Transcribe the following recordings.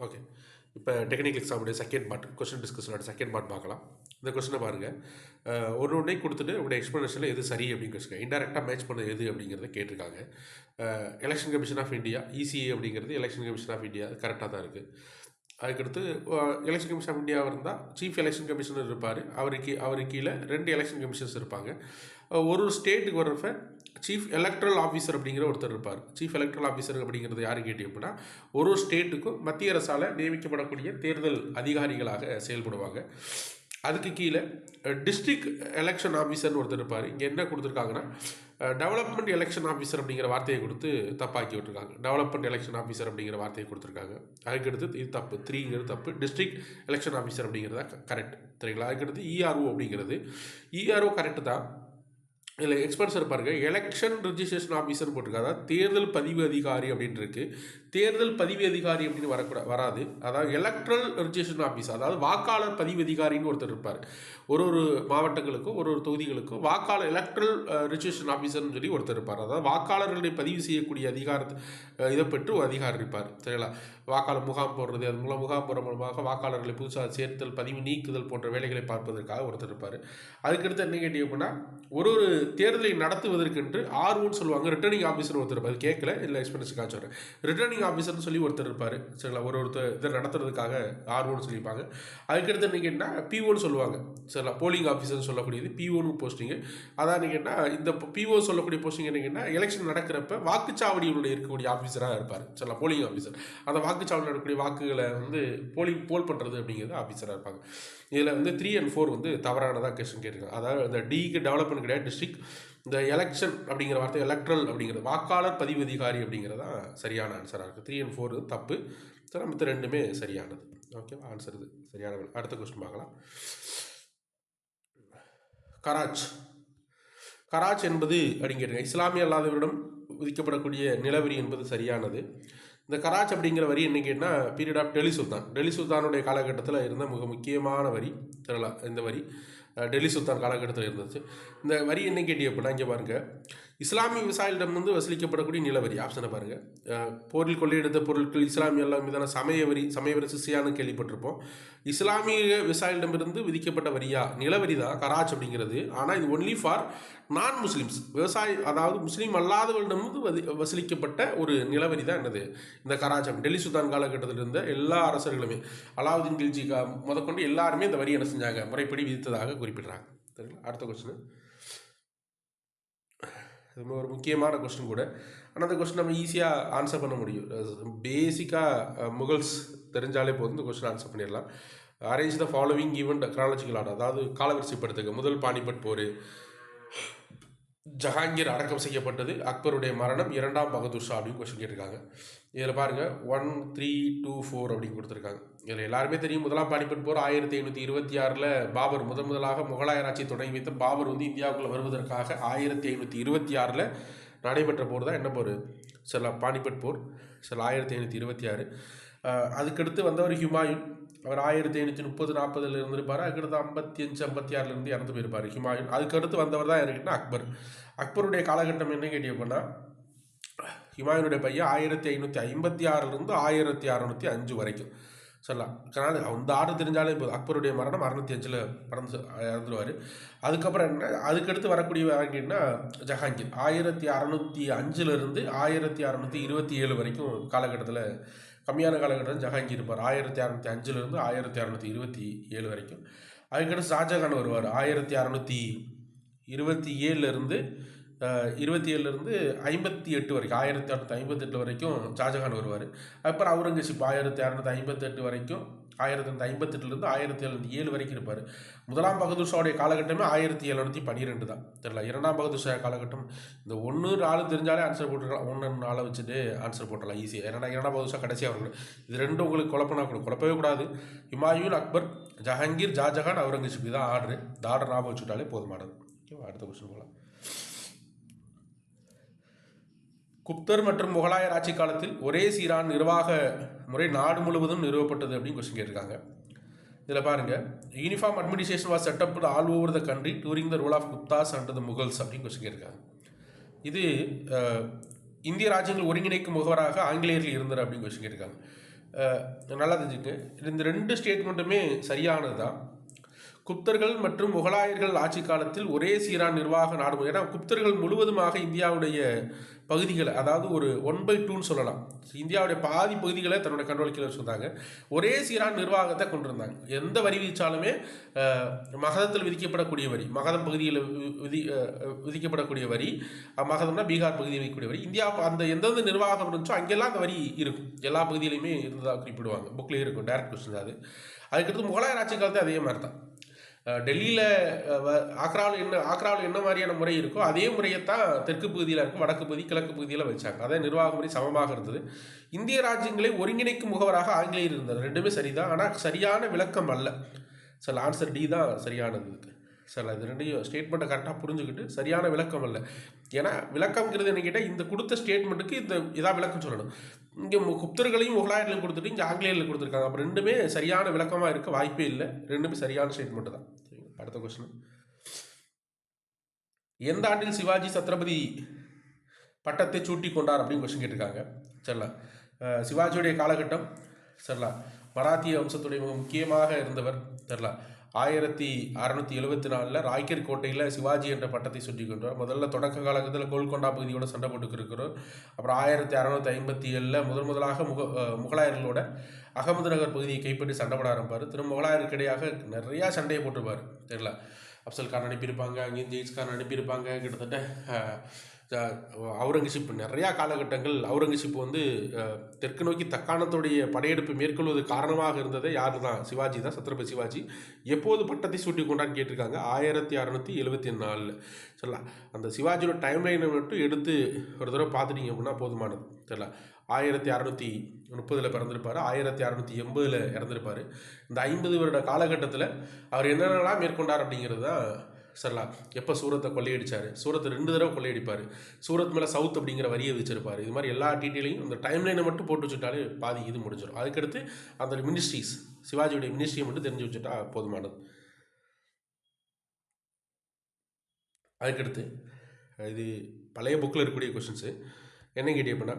Okay. இப்போ technical எக்ஸாமுடைய second part question டிஸ்கஷனோட செகண்ட் பார்ட் பார்க்கலாம். இந்த கொஸ்டினை பாருங்கள். ஒரு ஒன்றை கொடுத்துட்டு உங்களுடைய எக்ஸ்ப்ளனேஷனில் எது சரி அப்படின்னு வச்சுக்கோங்க. இன்டெரக்டாக மேட்ச் பண்ண எது அப்படிங்கிறத கேட்டிருக்காங்க. Election commission of India ECA அப்படிங்கிறது எலெக்ஷன் கமிஷன் ஆஃப் இந்தியா கரெக்டாக தான் இருக்குது. அதுக்கடுத்து எலெக்ஷன் கமிஷன் ஆஃப் இந்தியாவாக இருந்தால் சீஃப் எலெக்ஷன் கமிஷனர் இருப்பார். அவருக்கு கீழே 2 எலெக்ஷன் கமிஷன்ஸ் இருப்பாங்க. ஒரு ஸ்டேட்டுக்கு வர்றப்ப சீஃப் எலக்ட்ரல் ஆஃபீஸர் அப்படிங்கிற ஒருத்தர் இருப்பார். சீஃப் எலக்ட்ரல் ஆஃபீஸர் அப்படிங்கிறது யாரு கேட்டீங்க அப்படின்னா, ஒரு ஸ்டேட்டுக்கும் மத்திய அரசால் நியமிக்கப்படக்கூடிய தேர்தல் அதிகாரிகளாக செயல்படுவாங்க. அதுக்கு கீழே டிஸ்ட்ரிக்ட் எலெக்ஷன் ஆஃபீஸர்னு ஒருத்தர் இருப்பார். இங்கே என்ன கொடுத்துருக்காங்கன்னா, டெவலப்மெண்ட் எலெக்ஷன் ஆஃபீஸர் அப்படிங்கிற வார்த்தையை கொடுத்து தப்பாக்கி விட்டுருக்காங்க. டெவலப்மெண்ட் எலெக்ஷன் ஆஃபீஸர் அப்படிங்கிற வார்த்தையை கொடுத்துருக்காங்க. அதுக்கடுத்து இது தப்பு, 3ங்கிறது தப்பு. டிஸ்ட்ரிக்ட் எலெக்ஷன் ஆஃபீஸர் அப்படிங்கிறதா கரெக்ட், சரிங்களா? அதுக்கடுத்து இஆர்ஓ அப்படிங்கிறது, இஆர்ஓ கரெக்டு தான். இதில் எக்ஸ்பர்ட்ஸ் இருப்பாருங்க. எலெக்ஷன் ரிஜிஸ்ட்ரேஷன் ஆஃபீஸர்னு போட்டிருக்காங்க. அதாவது தேர்தல் பதிவு அதிகாரி அப்படின்னு இருக்கு. தேர்தல் பதிவு அதிகாரி அப்படின்னு வராது. அதாவது எலக்ட்ரல் ரிஜிஸ்ட்ரேஷன் ஆஃபீஸ், அதாவது வாக்காளர் பதிவு அதிகாரின்னு ஒருத்தர் இருப்பார். ஒரு மாவட்டங்களுக்கும் ஒரு தொகுதிகளுக்கும் வாக்காளர் எலக்ட்ரல் ரிஜிஸ்ட்ரேஷன் ஆஃபீஸர்னு சொல்லி ஒருத்தர் இருப்பார். அதாவது வாக்காளர்களை பதிவு செய்யக்கூடிய அதிகாரத்தை இதை பெற்று ஒரு அதிகாரி இருப்பார், சரிங்களா? வாக்காளர் முகாம் போடுறது, அது மூலம் முகாம் போடுற மூலமாக வாக்காளர்களை புதுசாக சேர்த்தல், பதிவு நீக்குதல் போன்ற வேலைகளை பார்ப்பதற்காக ஒருத்தர் இருப்பார். அதுக்கடுத்து என்ன கேட்டீங்க அப்படின்னா, ஒரு தேர்தலை நடத்துவதற்கென்று ஆர்ஓன்னு சொல்லுவாங்க. ரிட்டர்னிங் ஆஃபீஸர் ஒருத்தர் இருப்பார். கேட்கல, இல்லை எக்ஸ்பீரியன்ஸுக்காக சொல்கிறேன். ரிட்டர்னிங் ஆஃபீஸர்னு சொல்லி ஒருத்தர் இருப்பார், சரிங்களா? ஒருத்தர் இதை நடத்துறதுக்காக ஆர்ஓன்னு சொல்லியிருப்பாங்க. அதுக்கடுத்து என்ன கேட்டால் பிஓன்னு சொல்லுவாங்க, சரிங்களா? போலிங் ஆஃபீஸர்னு சொல்லக்கூடியது பிஓன்னு போஸ்டிங்கு. அதான் என்ன கேட்டால், இந்த பிஓ சொல்லக்கூடிய போஸ்டிங் என்ன கேட்டால், எலெக்ஷன் நடக்கிறப்ப வாக்குச்சாவடியில் இருக்கக்கூடிய ஆஃபீஸராக இருப்பார், சரிங்களா? Polling officer. அந்த வாக்குச்சாவடியில் இருக்கக்கூடிய வாக்குகளை போல் பண்ணுறது அப்படிங்கிறது ஆஃபீஸராக இருப்பாங்க. இதில் 3 and 4 தவறானதாக கொஸ்டின் கேட்டிருக்காங்க. அதாவது இந்த டிக்கு டெவலப்மெண்ட் கிடையாது, டிஸ்ட்ரிக்ட். இந்த எலெக்ஷன் அப்படிங்கிற வார்த்தை எலக்ட்ரல் அப்படிங்கிறது வாக்காளர் பதிவு அதிகாரி அப்படிங்கிறதா சரியான ஆன்சராக இருக்குது. 3 and 4 தப்பு, சரி. மற்ற 2மே சரியானது. ஓகேவா? ஆன்சர் இது சரியான. அடுத்த கொஸ்டின் பார்க்கலாம். கராச் என்பது அப்படிங்கிறது இஸ்லாமிய அல்லாதவரிடம் விதிக்கப்படக்கூடிய நிலவரி என்பது சரியானது. இந்த கராச் அப்படிங்கிற வரி என்ன கேட்டால், பீரியட் ஆஃப் டெல்லி சுல்தானுடைய காலகட்டத்தில் இருந்த மிக முக்கியமான வரி, தெரியல. இந்த வரி டெல்லி சுல்தான் காலகட்டத்தில் இருந்துச்சு. இந்த வரி என்ன கேட்டீங்க அப்படின்னா, இங்கே பாருங்கள், இஸ்லாமிய விவசாயிகளிடம் வசூலிக்கப்படக்கூடிய நிலவரி ஆப்ஷனை பாருங்கள். போரில் கொள்ளையெடுத்த பொருட்கள் இஸ்லாமிய எல்லாம் மீதான சமயவரி சிசியான்னு கேள்விப்பட்டிருப்போம். இஸ்லாமிய விவசாயிகளிடமிருந்து விதிக்கப்பட்ட வரியா நிலவரி தான் கராச் அப்படிங்கிறது. ஆனால் இது ஒன்லி ஃபார் நான் முஸ்லீம்ஸ், அதாவது முஸ்லீம் அல்லாதவர்களிடமிருந்து வசூலிக்கப்பட்ட ஒரு நிலவரி தான் என்னது இந்த கராச். டெல்லி சுல்தான் காலகட்டத்தில் இருந்த எல்லா அரசர்களுமே, அலாவுதீன் கில்ஜி முதற்கொண்டு எல்லாருமே இந்த வரி என்ன செஞ்சாங்க, முறைப்படி விதித்ததாக குறிப்பிடுறாங்க. அடுத்த கொஸ்டின், இது ஒரு முக்கியமான கொஸ்டின் கூட. ஆனால் அந்த கொஸ்டின் நம்ம ஈஸியாக ஆன்சர் பண்ண முடியும். பேசிக்காக முகல்ஸ் தெரிஞ்சாலே போதும், இந்த கொஸ்டின் ஆன்சர் பண்ணிடலாம். Arrange the following event chronological order, அதாவது காலவரிசைப்படுத்துக. முதல் பானிபட் போர், ஜஹாங்கீர் அடக்கம் செய்யப்பட்டது, அக்பருடைய மரணம், 2ஆம் பகதூர் ஷா அப்படின்னு கொஸ்டின் கேட்டிருக்காங்க. இதில் பாருங்கள் 1, 3, 2, 4 அப்படின்னு கொடுத்துருக்காங்க. இதில் எல்லாருமே தெரியும், முதலாம் பானிபட் போர் 1526 பாபர் முதலாக முகலாயர் ஆட்சி தொடங்கி வைத்த பாபர் இந்தியாவுக்குள்ளே வருவதற்காக 1526 நடைபெற்ற போர் தான் என்ன போர், சில பானிபட் போர், சில 1526. அதுக்கடுத்து வந்தவர் ஹுமாயூன். அவர் 1530-40 இருந்திருப்பார். அதுக்கடுத்து 55-56 இறந்து போயிருப்பார் ஹுமாயூன். அதுக்கடுத்து வந்தவர் தான் யாருக்குன்னா அக்பர். அக்பருடைய காலகட்டம் என்ன கேட்டீங்கன்னா, ஹுமாயூனுடைய பையன் 1556 1605 வரைக்கும் சொல்லலாம். அந்த ஆர்டர் தெரிஞ்சாலே போதும். அக்பருடைய மரணம் 605 இறந்துருவார். அதுக்கப்புறம் என்ன, அதுக்கடுத்து வரக்கூடிய வாங்கினா ஜஹாங்கீர் 1605 1627 வரைக்கும் காலகட்டத்தில், கம்மியான காலகட்டத்தில் ஜஹாங்கீர் இருப்பார். 1605 1627 வரைக்கும். அதுக்கடுத்து ஷாஜகான் வருவார் 1627 57 வரைக்கும், 1658 வரைக்கும் ஷாஜகான் வருவார். அப்புறம் அவுரங்கசீப் 1658 வரைக்கும், 1658 1707 வரைக்கும் இருப்பார். முதலாம் பகதூர் ஷாவுடைய காலகட்டமே 1712 தான், தெரியல. 2ஆம் பகதூர் ஷா காலகட்டம், இந்த 1 4 தெரிஞ்சாலே ஆன்சர் போட்டுருக்கலாம். 1 4 வச்சுட்டு ஆன்சர் போட்டலாம் ஈஸியாக. 2ஆம் பகதூர் ஷா கடைசியாக வரணும். இது 2 உங்களுக்கு குழப்பவே கூடாது. ஹுமாயூன், அக்பர், ஜஹாங்கீர், ஷாஜகான், அவுரங்கசீப் தான் ஆர்டர். இந்த ஆர்டர் ஞாபகம் வச்சுட்டாலே போதுமானது. ஓகேவா? அடுத்த கொஸ்டின் போகலாம். குப்தர் மற்றும் முகலாயர் ஆட்சி காலத்தில் ஒரே சீரான நிர்வாக முறை நாடு முழுவதும் நிறுவப்பட்டது அப்படின்னு கொஸ்டின் கேட்டிருக்காங்க. இதில் பாருங்கள், uniform administration was set up all over the country during the rule of Guptas and the Mughals அப்படின்னு கொஸ்டின் கேட்டிருக்காங்க. இது இந்திய ராஜ்யங்கள் ஒருங்கிணைக்கும் முகவராக ஆங்கிலேயர்கள் இருந்தார் அப்படின்னு கொஸ்டின் கேட்டிருக்காங்க. நல்லா தெரிஞ்சுக்க, இந்த 2 ஸ்டேட்மெண்ட்டுமே சரியானது தான். குப்தர்கள் மற்றும் முகலாயர்கள் ஆட்சி காலத்தில் ஒரே சீரான நிர்வாக நாடு. ஏன்னா குப்தர்கள் முழுவதுமாக இந்தியாவுடைய பகுதிகளை, அதாவது ஒரு 1/2ன்னு சொல்லலாம், இந்தியாவுடைய பாதி பகுதிகளை தன்னோட கண்ட்ரோல் கீழே வச்சுருந்தாங்க. ஒரே சீரான நிர்வாகத்தை கொண்டிருந்தாங்க. எந்த வரி விதித்தாலுமே மகதத்தில் விதிக்கப்படக்கூடிய வரி, மகதம் பகுதியில் விதிக்கப்படக்கூடிய வரி, மகதம்னா பீகார் பகுதியில் விதிக்கக்கூடிய வரி, இந்தியா அந்த எந்தெந்த நிர்வாகம் இருந்துச்சோ அங்கெல்லாம் அந்த வரி இருக்கும். எல்லா பகுதியிலையுமே இருந்ததாக குறிப்பிடுவாங்க. புக்லேயே இருக்கும், டேரக்ட் கொஸ்டின் அது. அதுக்கடுத்து முகலாயர் ஆட்சி காலத்தில் அதே மாதிரி தான். டெல்லியில் ஆக்ராவில் என்ன மாதிரியான முறை இருக்கோ அதே முறையைத்தான் தெற்கு பகுதியில் இருக்கும், வடக்கு பகுதி, கிழக்கு பகுதியில் வச்சாங்க. அதே நிர்வாக முறை சமமாக இருந்தது. இந்திய ராஜ்யங்களை ஒருங்கிணைக்கும் முகவராக ஆங்கிலேயர் இருந்தது. ரெண்டுமே சரிதான், ஆனால் சரியான விளக்கம் அல்ல. சார் ஆன்சர் டி தான் சரியானது இதுக்கு. சார் இது ரெண்டையும் ஸ்டேட்மெண்ட்டை கரெக்டாக புரிஞ்சுக்கிட்டு சரியான விளக்கம் அல்ல. ஏன்னா விளக்கம்ங்கிறது என்ன கேட்டால், இந்த கொடுத்த ஸ்டேட்மெண்ட்டுக்கு இந்த இதாக விளக்கம் சொல்லணும். இங்கே குப்தர்களையும் முகலாயர்களையும் கொடுத்துட்டு இங்கே ஆங்கிலேயர்கள் கொடுத்துருக்காங்க. அப்போ ரெண்டுமே சரியான விளக்கமாக இருக்க வாய்ப்பே இல்லை. ரெண்டுமே சரியான ஸ்டேட்மெண்ட்டு தான். அடுத்த கொஸ்டின், எந்த ஆண்டில் சிவாஜி சத்ரபதி பட்டத்தை சூட்டி கொண்டார் அப்படின்னு கொஸ்டின் கேட்டிருக்காங்க. சரிங்களா, சிவாஜியுடைய காலகட்டம், சரிங்களா, மராத்திய வம்சத்துடைய மிக முக்கியமாக இருந்தவர். சரிங்களா, 1674 ராய்கர் கோட்டையில் சிவாஜி என்ற பட்டத்தை சுற்றி கொண்டார். முதல்ல தொடக்க காலகட்டத்தில் கோல்கொண்டா பகுதியோட சண்டை போட்டுக்கிருக்கிறோம். அப்புறம் 1657 முதலாக முகலாயர்களோட அகமது நகர் பகுதியை கைப்பற்றி சண்டை போட ஆரம்பிப்பார். திரும்ப முகலாயருக்கு இடையாக நிறையா சண்டையை போட்டுருப்பார். தெரியல, அப்சல் கான் அனுப்பியிருப்பாங்க, அங்கேயும் ஜெயிஸ் கான் அனுப்பியிருப்பாங்க. கிட்டத்தட்ட அவுரங்கசீப் நிறையா காலகட்டங்கள் அவுரங்கசீப் தெற்கு நோக்கி தக்காணத்துடைய படையெடுப்பு மேற்கொள்வது காரணமாக இருந்ததே யார் தான்? சிவாஜி தான், சத்ரபதி சிவாஜி. எப்போது பட்டத்தை சூட்டி கொண்டான்னு கேட்டிருக்காங்க, 1674. சரிங்களா, அந்த சிவாஜியோட டைம் லைனை மட்டும் எடுத்து ஒரு தடவை பார்த்துட்டிங்க அப்படின்னா போதுமானது. சரிங்களா, 1630 பிறந்திருப்பார், 1680 இறந்திருப்பார். இந்த 50 வருட காலகட்டத்தில் அவர் என்னென்னலாம் மேற்கொண்டார் அப்படிங்கிறது தான். சரிங்களா, எப்போ சூரத்தை கொள்ளையடிச்சார், சூரத்தை 2 தடவை கொள்ளையடிப்பார், சூரத் மேலே சவுத் அப்படிங்கிற வரியை வச்சிருப்பார். இது மாதிரி எல்லா டீட்டெயிலையும் அந்த டைம்லைனை மட்டும் போட்டு வச்சுட்டாலே பாதி இது முடிஞ்சிடும். அதுக்கடுத்து அந்த மினிஸ்ட்ரிஸ், சிவாஜியுடைய மினிஸ்ட்ரியை மட்டும் தெரிஞ்சு வச்சுட்டா போதுமானது. அதுக்கடுத்து இது பழைய புக்கில் இருக்கக்கூடிய கொஸ்டின்ஸு. என்ன கேட்டீங்க அப்படின்னா,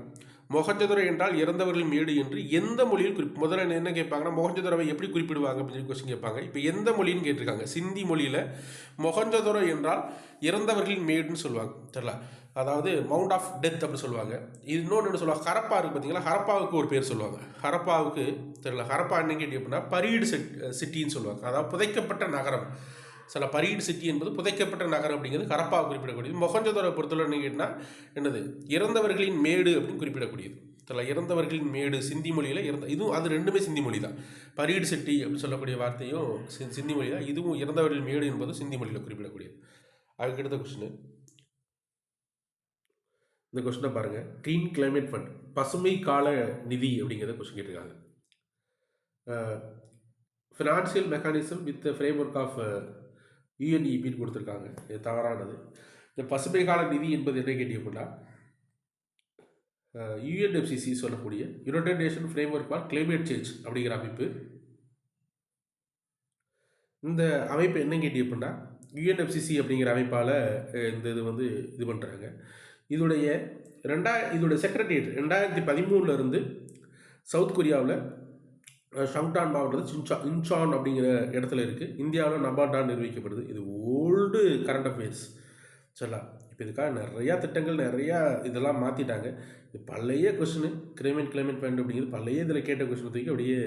மொஹஞ்சதரோ என்றால் இறந்தவர்கள் மேடு என்று எந்த மொழியில் முதல்ல என்ன கேட்பாங்கன்னா, மொஹஞ்சதரோவை எப்படி குறிப்பிடுவாங்க அப்படின்னு சொல்லி கொஸ்டின் கேட்பாங்க. இப்போ எந்த மொழின்னு கேட்டிருக்காங்க. சிந்தி மொழியில் மொஹஞ்சதரோ என்றால் இறந்தவர்களின் மேடுன்னு சொல்லுவாங்க. தெரியல, அதாவது மவுண்ட் ஆஃப் டெத் அப்படின்னு சொல்லுவாங்க. இது இன்னொன்று சொல்லுவாங்க, ஹரப்பா இருக்குது பார்த்தீங்களா, ஹரப்பாவுக்கு ஒரு பேர் சொல்லுவாங்க. ஹரப்பாவுக்கு தெரியல, ஹரப்பா என்ன கேட்டீங்க அப்படின்னா பரீடு சிட்டின்னு சொல்லுவாங்க, அதாவது புதைக்கப்பட்ட நகரம். சில பரீடு சிட்டி என்பது புதைக்கப்பட்ட நகரம் அப்படிங்கிறது ஹரப்பாவை குறிப்பிடக்கூடியது. மொஹஞ்சதரோவை பொறுத்தவரை என்ன கேட்டால் என்னது, இறந்தவர்களின் மேடு அப்படின்னு குறிப்பிடக்கூடியது. சில இறந்தவர்களின் மேடு சிந்தி மொழியில் இதுவும் அது ரெண்டுமே சிந்தி மொழி தான். பரீடு சிட்டி அப்படின்னு சொல்லக்கூடிய வார்த்தையும் சிந்தி மொழி தான். இதுவும் இறந்தவர்களின் மேடு என்பது சிந்தி மொழியில் குறிப்பிடக்கூடியது. அதுக்கடுத்த கொஸ்டின், இந்த கொஸ்டினை பாருங்கள். க்ரீன் கிளைமேட் ஃபண்ட், பசுமை கால நிதி அப்படிங்கிறத கொஸ்டின் கேட்டிருக்காங்க. Financial mechanism with framework of யுஎன்இபின்னு கொடுத்துருக்காங்க. இது தவறானது. இந்த பசுமை கால நிதி என்பது என்ன கேட்டீங்க அப்படின்னா, யுஎன்எஃப்சிசி சொல்லக்கூடிய United nation frame work for climate change அப்படிங்கிற அமைப்பு. இந்த அமைப்பு என்ன கேட்டீங்க அப்படின்னா, யுஎன்எஃப்சிசி அப்படிங்கிற அமைப்பால் இந்த இது இது பண்ணுறாங்க. இதோடைய செக்ரட்டரியேட் 2013 சவுத் கொரியாவில் ஷங்டான் மாவட்டத்தில் இன்சான் அப்படிங்கிற இடத்துல இருக்குது. இந்தியாவில் நபார்டான் நிர்வகிக்கப்படுது. இது ஓல்டு கரண்ட் அஃபேர்ஸ். சொல்லலாம். இப்போ இதுக்காக நிறையா திட்டங்கள், நிறையா இதெல்லாம் மாற்றிட்டாங்க. இது பழைய கொஸ்டின். கிளைமேட் ஃபண்ட் அப்படிங்கிறது பழைய இதில் கேட்ட கொஸ்டின் தூக்கி அப்படியே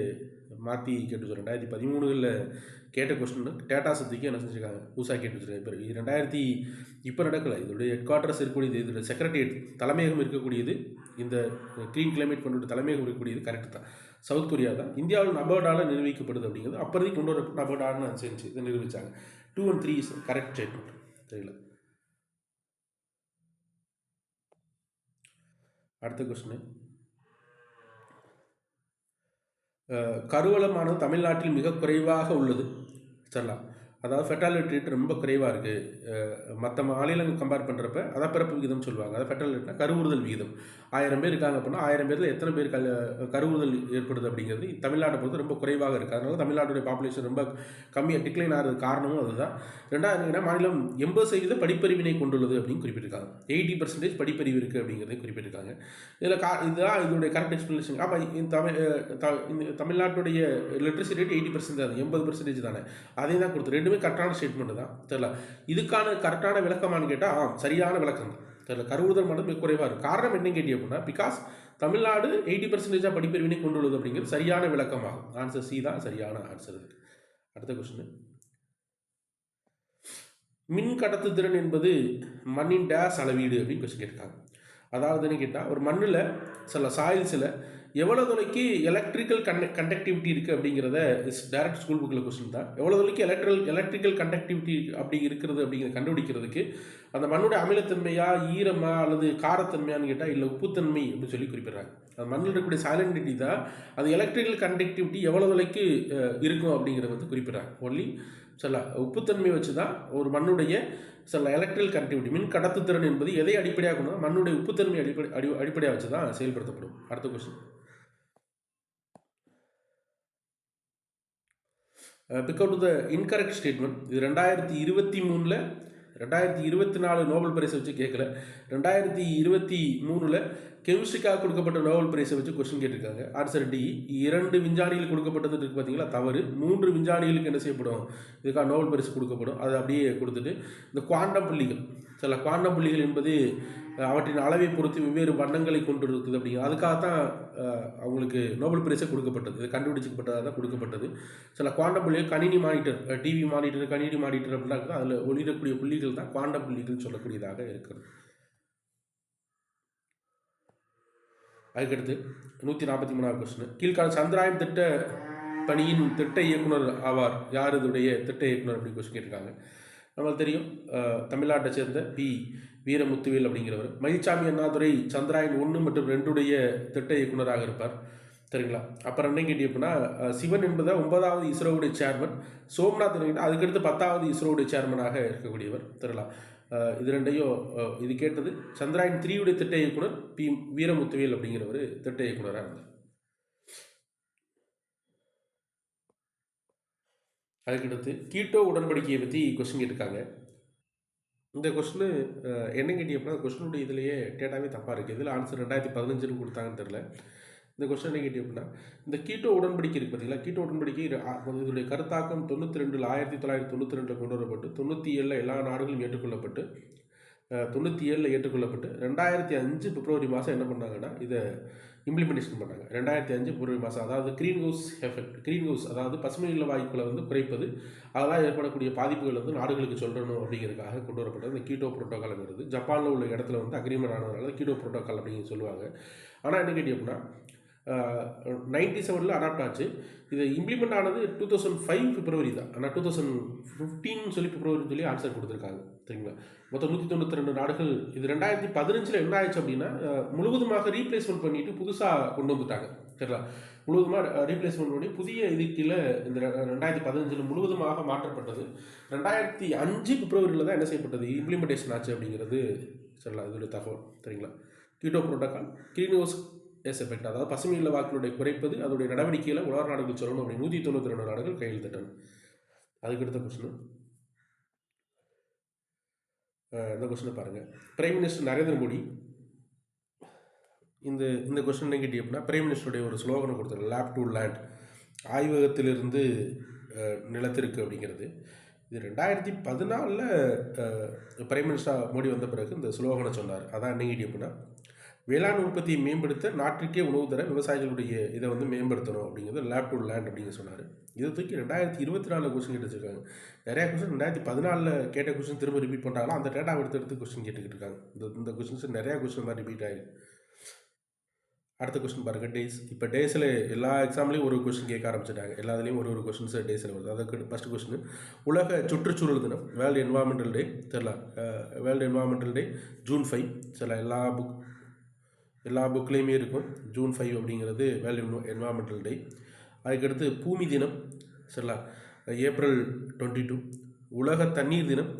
மாற்றி கேட்டு வச்சுருக்கேன். 2013 கேட்ட கொஸ்டின் டேட்டாஸை தூக்கி என்ன செஞ்சுருக்காங்க, புதுசாக கேட்டு வச்சுருக்காங்க. இப்போ இப்போ நடக்கலை. இதோடைய ஹெட் குவார்ட்டர்ஸ் இருக்கக்கூடியது, இதோட செக்ரட்டரியேட் தலைமையகம் இருக்கக்கூடியது, இந்த க்ரீன் கிளைமேட் ஃபண்டோட தலைமையகம் இருக்கக்கூடியது கரெக்டு தான், சவுத் கொரியா தான். இந்தியாவில் நபார்டால் நிர்வகிக்கப்படுது அப்படிங்கிறது அப்போதைக்கு கொண்டு வர நபார்டான்னு செஞ்சு இதை நிரூபித்தாங்க. 2 and 3 இஸ் கரெக்ட் ஸ்டேட்மெண்ட். தெரியல. அடுத்த கொஸ்டின், கருவளமானது தமிழ்நாட்டில் மிக குறைவாக உள்ளது. சரிங்களா, அதாவது ஃபெர்டாலிட்டி ரேட் ரொம்ப குறைவாக இருக்குது மற்ற மாநிலங்கள் கம்பேர் பண்ணுறப்ப. அதான் பிறப்பு விகிதம் சொல்லுவாங்க. அதாவது ஃபெர்டாலிட்டினா கருவுறுதல் விகிதம். 1000 பேர் இருக்காங்க அப்படின்னா 1000 பேரில் எத்தனை பேர் கருவுறுதல் ஏற்படுது அப்படிங்கிறது தமிழ்நாட்டை பொறுத்து ரொம்ப குறைவாக இருக்குது. அதனால தமிழ்நாட்டுடைய பாப்புலேஷன் ரொம்ப கம்மியாக டிக்ளைன் ஆகிறது காரணமும் அதுதான். ரெண்டாவது என்னன்னா, மாநிலம் 80% படிப்பறிவினை கொண்டுள்ளது அப்படின்னு குறிப்பிட்டிருக்காங்க. 80% படிப்பறிவு இருக்குது அப்படிங்கிறதை குறிப்பிட்டிருக்காங்க. இதில் இதுதான் இதனுடைய கரெக்ட் எக்ஸ்பிளேஷன். ஆமாம், இந்த தமிழ்நாட்டுடைய லிட்ரஸி ரேட் 80% தான், 80% தானே. அதே தான் கொடுத்து ரெண்டுமே கரெக்டான ஸ்டேட்மெண்ட் தான். தெரியல இதுக்கான கரெக்டான விளக்கமானு கேட்டால் சரியான விளக்கம் தான். தெரியல கருவுறுதல் மட்டும் மிக குறைவாக இருக்குது. காரணம் என்ன கேட்டி அப்படின்னா, பிகாஸ் தமிழ்நாடு 80% படிப்பறிவினை கொண்டுள்ளது அப்படிங்கிறது சரியான விளக்கமாகும். ஆன்சர் சி தான் சரியான ஆன்சர். அடுத்த கொஸ்டின், மின் கடத்துத்திறன் என்பது மண்ணின் டேஸ் அளவீடு அப்படின்னு கொஸ்டின் கேட்டிருக்காங்க. அதாவதுன்னு கேட்டால், ஒரு மண்ணில் சில சாயில்ஸில் எவ்வளோ தொலைக்கு எலக்ட்ரிக்கல் கண்டக்டிவிட்டி இருக்குது அப்படிங்கிறத டேரக்ட் ஸ்கூல் புக்கில் கொஸ்டின் தான். எவ்வளோ தொலைக்கு எலக்ட்ரிக்கல் கண்டக்டிவிட்டி அப்படி இருக்கிறது அப்படிங்கிறத கண்டுபிடிக்கிறதுக்கு அந்த மண்ணுடைய அமிலத்தன்மையா, ஈரமா அல்லது காரத்தன்மையான்னு கேட்டால் இல்லை உப்புத்தன்மை அப்படின்னு சொல்லி குறிப்பிட்றாங்க. அந்த மண்ணில் இருக்கக்கூடிய சைலண்டிட்டி தான் அது எலக்ட்ரிக்கல் கண்டக்டிவிட்டி எவ்வளோ தொலைக்கு இருக்கும் அப்படிங்கிறத வந்து குறிப்பிட்றாங்க. ஒன்லி சில உப்புத்தன்மை வச்சு தான் ஒரு மண்ணுடைய சில எலக்ட்ரிக்கல் கண்டக்டிவிட்டி மின் கடத்துத்திறன் என்பது எதை அடிப்படையாக கொண்டு மண்ணுடைய உப்புத்தன்மை அடிப்படையாக வச்சு தான் செயல்படுத்தப்படும். அடுத்த question, big out to the incorrect statement. இது 2023 2024 நோபல் பிரைஸை வச்சு கேட்கல. 2023 கெமிஸ்ட்ரிக்காக கொடுக்கப்பட்ட நோபல் பிரைஸை வச்சு கொஸ்டின் கேட்டிருக்காங்க. Answer D. 2 விஞ்ஞானிகள் கொடுக்கப்பட்டது இருக்குது பார்த்தீங்களா, தவறு. 3 விஞ்ஞானிகளுக்கு என்ன செய்யப்படும், இதுக்காக நோபல் பரிசு கொடுக்கப்படும். அதை அப்படியே கொடுத்துட்டு இந்த குவாண்டம் புள்ளிகள், சில குவாண்டம் புள்ளிகள் என்பது அவற்றின் அளவை பொறுத்து வெவ்வேறு வண்ணங்களை கொண்டு இருக்குது அப்படிங்க. அதுக்காகத்தான் அவங்களுக்கு நோபல் பரிசே கொடுக்கப்பட்டது. இது கண்டுபிடிச்சிக்கப்பட்டதாக தான் கொடுக்கப்பட்டது. சில குவாண்டம் புள்ளிகள் கணினி மானிட்டர், டிவி மானிட்டர், கணினி மானிட்டர் அப்படின்னா இருக்குது. அதில் ஒளிரக்கூடிய புள்ளிகள் தான் குவாண்டம் புள்ளிகள் சொல்லக்கூடியதாக இருக்கிறது. அதுக்கடுத்து 143வது கொஸ்டின், கீழ்கால சந்திராயன் திட்ட பணியின் திட்ட இயக்குனர் ஆவார். யார் இதோடைய திட்ட இயக்குனர் அப்படின்னு கொஸ்டின் கேட்டிருக்காங்க. நம்மளுக்கு தெரியும், தமிழ்நாட்டை சேர்ந்த பி வீரமுத்துவேல் அப்படிங்கிறவர். மயில்சாமி அண்ணாதுரை சந்திராயன் 1 மற்றும் 2 திட்ட இயக்குனராக இருப்பார். சரிங்களா. அப்புறம் என்ன கேட்டி அப்படின்னா, சிவன் என்பதை 9வது இஸ்ரோவுடைய சேர்மன். சோம்நாத் அதுக்கடுத்து 10வது இஸ்ரோவுடைய சேர்மனாக இருக்கக்கூடியவர். சரிங்களா. இது ரெண்டையும் இது கேட்டது. சந்திராயன் 3 திட்ட இயக்குனர் பி வீரமுத்துவேல் அப்படிங்கிறவர் திட்ட இயக்குனராக இருந்தார். அதுக்கடுத்து கீட்டோ உடன்படிக்கையை பற்றி கொஸ்டின் கேட்டிருக்காங்க. இந்த கொஸ்டின் என்ன கேட்டி அப்படின்னா, கொஸ்டினுடைய இதுலேயே டேட்டாவே தப்பாக இருக்குது. இதில் ஆன்சர் 2015 கொடுத்தாங்கன்னு தெரில. இந்த கொஸ்டின் என்ன கேட்டி அப்படின்னா, இந்த கீட்டோ உடன்படிக்கை இருக்குது பார்த்தீங்களா, கீட்டோ உடன்படிக்கை இதனுடைய கருத்தாக்கம் 92 1992 கொண்டு வரப்பட்டு 97 எல்லா நாடுகளும் ஏற்றுக்கொள்ளப்பட்டு 97 ஏற்றுக்கொள்ளப்பட்டு 2005 பிப்ரவரி மாதம் என்ன பண்ணாங்கன்னா இதை இம்ப்ளிமெண்டேஷன் பண்ணாங்க. 2005 பிப்ரவரி மாதம். அதாவது green house effect, green house அதாவது பசுமை இல்ல வாயுக்களை வந்து குறைப்பது, அதெல்லாம் ஏற்படக்கூடிய பாதிப்புகள் வந்து நாடுகளுக்கு சொல்லணும் அப்படிங்கிறதுக்காக கொண்டு வரப்பட்டது இந்த கீட்டோ புரோட்டோக்கால்ங்கிறது. ஜப்பானில் உள்ள இடத்துல வந்து அக்ரிமெண்ட் ஆனதுனால கீட்டோ புரோட்டோக்கால் அப்படின்னு சொல்லுவாங்க. ஆனால் என்ன கேட்டி அப்படின்னா, 97 அடாப்ட் ஆச்சு. இது இம்ப்ளிமெண்ட் ஆனது 2005 பிப்ரவரி தான். ஆனால் 2015 சொல்லி பிப்ரவரின்னு சொல்லி ஆன்சர் கொடுத்துருக்காங்க. சரிங்களா. மொத்தம் 192 நாடுகள். இது 2015 என்ன ஆயிடுச்சு அப்படின்னா, முழுவதுமாக ரீப்ளேஸ்மெண்ட் பண்ணிட்டு புதுசாக கொண்டு வந்துட்டாங்க. சரிங்களா. முழுவதுமாக ரீப்ளேஸ்மெண்ட் பண்ணி புதிய இதுக்கில் இந்த 2015 முழுவதுமாக மாற்றப்பட்டது. 2005 பிப்ரவரியில் தான் என்ன செய்யப்பட்டது, இம்ப்ளிமெண்டேஷன் ஆச்சு அப்படிங்கிறது. சரிங்களா, இதோடைய தகவல். சரிங்களா. Keto protocol green house effect, அதாவது பசுமை இல்ல வாக்குகளுடைய குறைப்பது, அதோடைய நடவடிக்கைகளை உலக நாடுகள் சொல்லணும் அப்படின்னு 192 நாடுகள் கையெழுத்திட்டன. அதுக்கடுத்த கொஸ்டின், இந்த கொஸ்டினை பாருங்கள். பிரைம் மினிஸ்டர் நரேந்திர மோடி இந்த கொஸ்டின் என்ன கேட்டி அப்படின்னா, பிரைம் மினிஸ்டருடைய ஒரு ஸ்லோகனை கொடுத்தாரு, லேப் டு லேண்ட், ஆய்வகத்திலிருந்து நிலத்திற்கு அப்படிங்கிறது. இது 2014 பிரைம் மினிஸ்டர் மோடி வந்த பிறகு இந்த ஸ்லோகனை சொன்னார். அதான் என்ன கேட்டி அப்படின்னா, வேளாண் உற்பத்தியை மேம்படுத்த, நாட்டுக்கே உணவு தர விவசாயிகளுடைய இதை வந்து மேம்படுத்தணும் அப்படிங்கிறது லேப் டு லேண்ட் அப்படின்னு சொன்னார். இதை தூக்கி 2024 கொஸ்டின் கேட்டு வச்சுருக்காங்க. நிறையா கொஸ்டின் 2014 கேட்ட கொஸ்டின் திரும்ப ரிப்பீட் பண்ணுறாங்களா, அந்த டேட்டா எடுத்து கொஸ்டின் கேட்டுக்கிட்டு இருக்காங்க. இந்த கொஸ்டின்ஸ் நிறையா கொஸ்டின் மாதிரி ரிப்பீட் ஆகிருக்கு. அடுத்த கொஸ்டின் பாருங்கள், டேஸ். இப்போ டேஸில் எல்லா எக்ஸாம்லேயும் ஒரு கொஸ்டின் கேட்க ஆரம்பிச்சிட்டாங்க. எல்லாத்துலேயும் ஒரு கொஸ்டின்ஸ் டேஸில் வருது. அதுக்கு ஃபஸ்ட்டு கொஸ்டின், உலக சுற்றுச்சூழல் தினம், வேர்ல்டு என்வாயன்மெண்டல் டே. தெரியல, வேர்ல்டு என்வாயன்மெண்டல் டே June 5. சில எல்லா புக்லேயுமே இருக்கும். June 5 அப்படிங்கிறது வேர்ல்டு என்வாயன்மெண்டல் டே. அதுக்கடுத்து பூமி தினம். சரிங்களா, April 22. உலக தண்ணீர் தினம்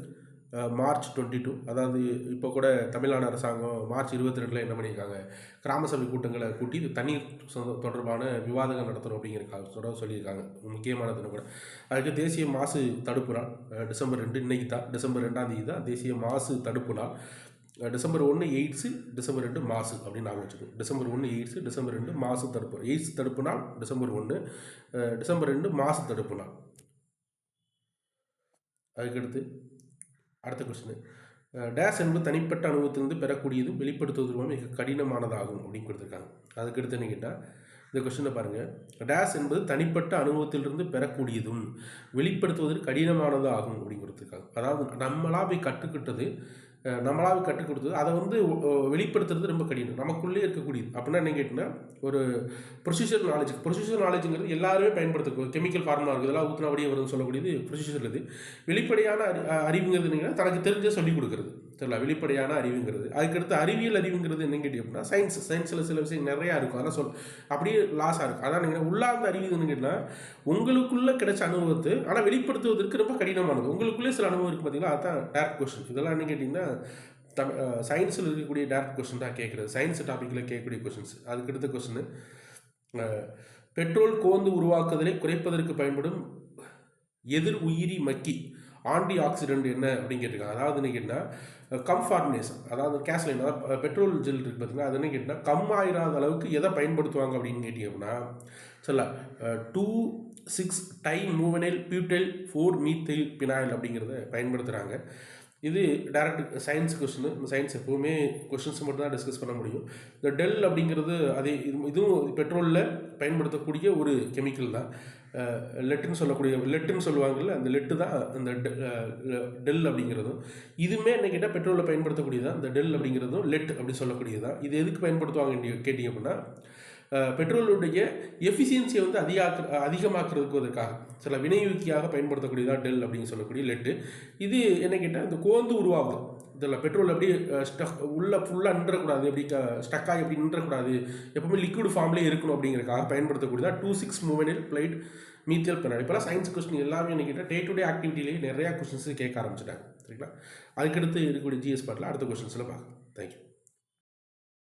மார்ச் 22. அதாவது இப்போ கூட தமிழ்நாடு அரசாங்கம் மார்ச் 22 என்ன பண்ணியிருக்காங்க, கிராம சபை கூட்டங்களை கூட்டி தண்ணீர் தொடர்பான விவாதங்கள் நடத்தணும் அப்படிங்கிறக்காக சொல்லியிருக்காங்க. முக்கியமான தினம் கூட. அதுக்கு தேசிய மாசு தடுப்பு நாள் டிசம்பர் 2, இன்னைக்கு தான் டிசம்பர் 2ஆம் தேதி தான் தேசிய மாசு தடுப்பு நாள். டிசம்பர் 1 எய்ட்ஸு, டிசம்பர் 2 மாசு அப்படின்னு நாங்கள் வச்சுக்கோம். டிசம்பர் 1 எய்ட்ஸு, டிசம்பர் 2 மாசு தடுப்பு. எய்ட்ஸ் தடுப்பு நாள் டிசம்பர் 1, டிசம்பர் 2 மாசு தடுப்பு நாள். அதுக்கடுத்து அடுத்த கொஸ்டின், டேஸ் என்பது தனிப்பட்ட அனுபவத்திலிருந்து பெறக்கூடியதும் வெளிப்படுத்துவதும் மிக கடினமானதாகும் அப்படின்னு கொடுத்துருக்காங்க. அதுக்கடுத்து என்ன கேட்டால், இந்த கொஸ்டினை பாருங்கள். டேஸ் என்பது தனிப்பட்ட அனுபவத்திலிருந்து பெறக்கூடியதும் வெளிப்படுத்துவதற்கு கடினமானதாகும் அப்படின்னு கொடுத்துருக்காங்க. அதாவது நம்மளாக போய் கற்றுக்கிட்டது, நம்மளாக கற்றுக் கொடுத்தது அதை வந்து வெளிப்படுத்துறது ரொம்ப கடினம், நமக்குள்ளே இருக்கக்கூடியது. அப்படின்னா என்ன கேட்டிங்கன்னா, ஒரு ப்ரொசீஜர் நாலேஜுங்கிறது எல்லாருமே பயன்படுத்த கெமிக்கல் ஃபார்முலா இருக்குது, இதெல்லாம் ஊற்றினபடியே வரும்னு சொல்லக்கூடியது ப்ரொசீஜர். இது வெளிப்படையான அறிவுங்கிறது என்னங்கன்னா, தனக்கு தெரிஞ்ச சொல்லிக் கொடுக்குறது தெரியல, வெளிப்படையான அறிவுங்கிறது. அதுக்கடுத்து அறிவியல் அறிவுங்கிறது என்னன்னு கேட்டீங்க அப்படின்னா, சயின்ஸில் சில விஷயம் நிறையா இருக்கும், அதெல்லாம் அப்படியே லாஸாக இருக்கும். அதான் நீங்கள் உள்ளார்ந்த அறிவு என்னன்னு கேட்டால், உங்களுக்குள்ளே கிடைச்ச அனுபவத்தை ஆனால் வெளிப்படுத்துவதற்கு ரொம்ப கடினமானது. உங்களுக்குள்ளே சில அனுபவம் இருக்குது பார்த்தீங்களா, அதுதான் டேரக்ட் கொஸ்டின். இதெல்லாம் என்ன கேட்டிங்கன்னா, சயின்ஸில் இருக்கக்கூடிய டேரக்ட் கொஸ்டின் தான் கேட்குறது, சயின்ஸ் டாப்பிக்கில் கேட்கக்கூடிய கொஸ்டின்ஸ். அதுக்கடுத்த கொஸ்டின், பெட்ரோல் கோந்து உருவாக்குதலை குறைப்பதற்கு பயன்படும் எதிர் உயிரி மக்கி ஆன்டி ஆக்சிடென்ட் என்ன அப்படின்னு கேட்டிருக்காங்க. அதாவது என்ன கேட்டால், கம்ஃபார்மினேஷன், அதாவது கேஸ்லைன், அதாவது பெட்ரோல் ஜெல் இருக்குது பார்த்தீங்கன்னா, அது என்ன கேட்டால் ஆயிராத அளவுக்கு எதை பயன்படுத்துவாங்க அப்படின்னு கேட்டிங்க அப்படின்னா, சொல்ல 2,6 டை மூவனைல் பியூட்டைல் 4 மீத்தைல் பினாயில் அப்படிங்கிறத பயன்படுத்துகிறாங்க. இது டைரக்ட் சயின்ஸ் கொஸ்டின். இந்த சயின்ஸ் எப்போவுமே கொஸ்டின்ஸ் மட்டும் தான் டிஸ்கஸ் பண்ண முடியும். இந்த டெல் அப்படிங்கிறது அதே இதுவும் பெட்ரோலில் பயன்படுத்தக்கூடிய ஒரு கெமிக்கல் தான். லெட்டுன்னு சொல்லுவாங்கள்ல, அந்த லெட்டு தான் அந்த டெல் அப்படிங்கிறதும். இதுவுமே என்ன கேட்டால் பெட்ரோலில் பயன்படுத்தக்கூடியது தான். இந்த டெல் அப்படிங்கிறதும் லெட் அப்படி சொல்லக்கூடியது தான். இது எதுக்கு பயன்படுத்துவாங்க கேட்டிங்க அப்படின்னா, பெட்ரோலுடைய எஃபிஷியன்சியை வந்து அதிகமாக்குறதுக்காக சில வினையூக்கியாக பயன்படுத்தக்கூடியதான் டெல் அப்படின்னு சொல்லக்கூடிய லெட்டு. இது என்ன கேட்டால், இந்த கோந்து உருவாகுது இதில் பெட்ரோல் எப்படி உள்ளே ஃபுல்லாக நின்றக்கூடாது, எப்படி ஸ்டக்காக எப்படி நின்றக்கூடாது, எப்பவுமே லிக்விட் ஃபார்ம்லேயே இருக்கணும் அப்படிங்கிறதுக்காக பயன்படுத்தக்கூடியதான் 2,6 மூவனைல் பிளைட் மீத்தியல் பினாயில். இப்போலாம் சயின்ஸ் கொஸ்டின் எல்லாமே என்ன கேட்டால் டே டு டே ஆக்டிவிட்டிலேயே நிறையா கொஸ்டின்ஸ் கேட்க ஆரம்பிச்சிட்டாங்க. சரிங்களா? அதுக்கடுத்து இருக்கக்கூடிய ஜிஎஸ் பார்ட்டில் அடுத்த கொஸ்டின்ஸில் பார்க்கலாம். தேங்க்யூ.